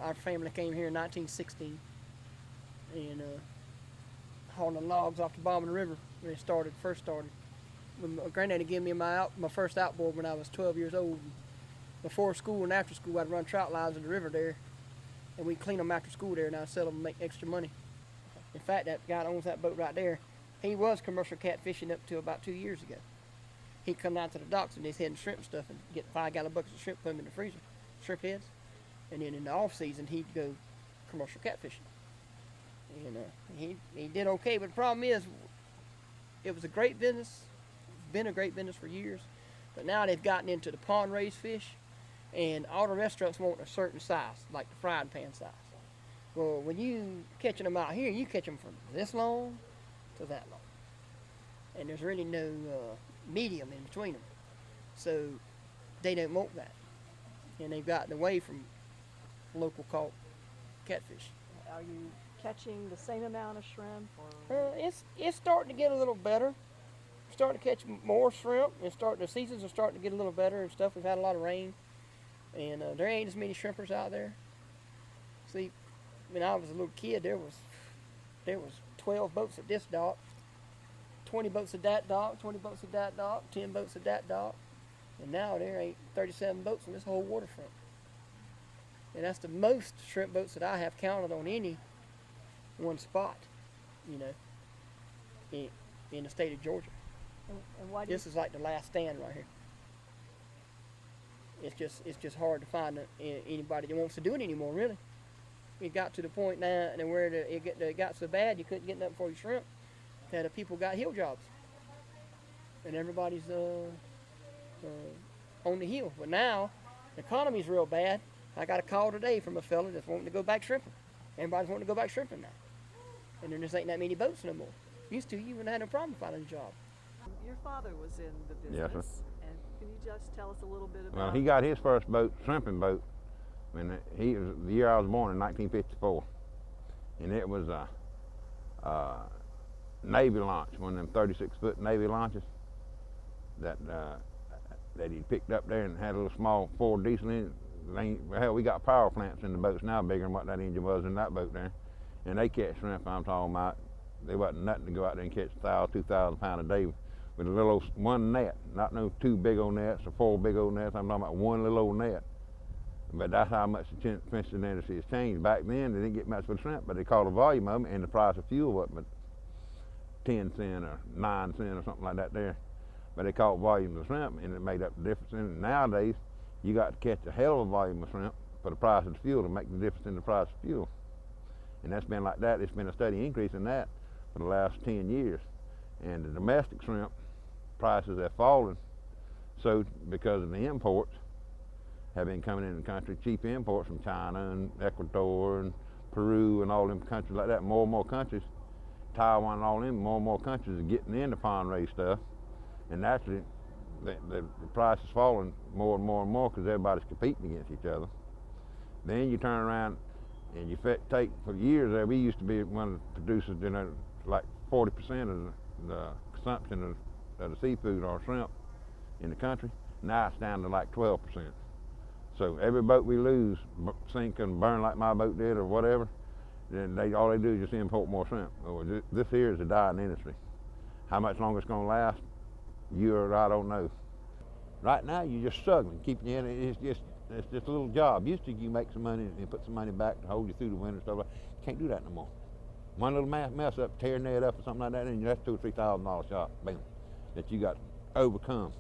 our family came here in 1916 and hauling logs off the bottom of the river when it first started. When my granddaddy gave me my first outboard when I was 12 years old. Before school and after school, I'd run trout lines in the river there, and we'd clean them after school there, and I'd sell them and make extra money. In fact, that guy that owns that boat right there, he was commercial catfishing up to about 2 years ago. He'd come down to the docks and he's heading shrimp and stuff and get 5-gallon buckets of shrimp, put them in the freezer, shrimp heads, and then in the off season he'd go commercial catfishing. And he did okay, but the problem is, it was a great business, been a great business for years, but now they've gotten into the pond raised fish, and all the restaurants want a certain size, like the frying pan size. Well, when you catching them out here, you catch them from this long to that long, and there's really no medium in between them, so they don't want that, and they've gotten away from local caught catfish. Are you catching the same amount of shrimp? Or? It's starting to get a little better. We're starting to catch more shrimp, and the seasons are starting to get a little better and stuff. We've had a lot of rain, and there ain't as many shrimpers out there. See, when I was a little kid, there was 12 boats at this dock, 20 boats at that dock, 20 boats at that dock, 10 boats at that dock, and now there ain't 37 boats on this whole waterfront. And that's the most shrimp boats that I have counted on any one spot, in the state of Georgia. And why this is like the last stand right here. It's just hard to find anybody that wants to do it anymore, really. It got to the point now where it got so bad you couldn't get nothing for your shrimp that people got hill jobs, and everybody's on the hill. But now the economy's real bad. I got a call today from a fella that's wanting to go back shrimping. Everybody's wanting to go back shrimping now, and there just ain't that many boats no more. Used to, you wouldn't have no problem finding a job. Your father was in the business. Yes, sir. And can you just tell us a little bit about? Well, he got his first boat, shrimping boat, when he was the year I was born in 1954, and it was a Navy launch, one of them 36-foot Navy launches that he picked up there and had a little small Ford diesel in it. Hell, we got power plants in the boats now bigger than what that engine was in that boat there, and they catch shrimp. I'm talking about, there wasn't nothing to go out there and catch 1,000, 2,000 pounds a day with a little old one net, not no 2 big old nets or 4 big old nets. I'm talking about one little old net. But that's how much the fishing industry has changed. Back then, they didn't get much for the shrimp, but they called the volume of them, and the price of fuel wasn't but 10 cents or 9 cents or something like that there. But they called volume of shrimp, and it made up the difference. And nowadays, you got to catch a hell of a volume of shrimp for the price of the fuel to make the difference in the price of fuel. And that's been like that. It's been a steady increase in that for the last 10 years. And the domestic shrimp prices have fallen, so because of the imports have been coming in the country, cheap imports from China and Ecuador and Peru and all them countries like that. More and more countries, Taiwan and all them, more and more countries are getting into pond raised stuff, and naturally the price is falling more and more and more because everybody's competing against each other. Then you turn around and you take, for years there, we used to be one of the producers, like 40% of the consumption of the seafood or shrimp in the country. Now it's down to like 12%. So every boat we lose, sink and burn like my boat did or whatever, then all they do is just import more shrimp. This here is a dying industry. How much longer it's going to last, you or I don't know. Right now you're just struggling, keeping you in it. It's just a little job. Used to you make some money and put some money back to hold you through the winter and stuff like that. You can't do that no more. One little mess up, tearing that up or something like that, and that's $2,000 or $3,000 shot, bam, that you got to overcome.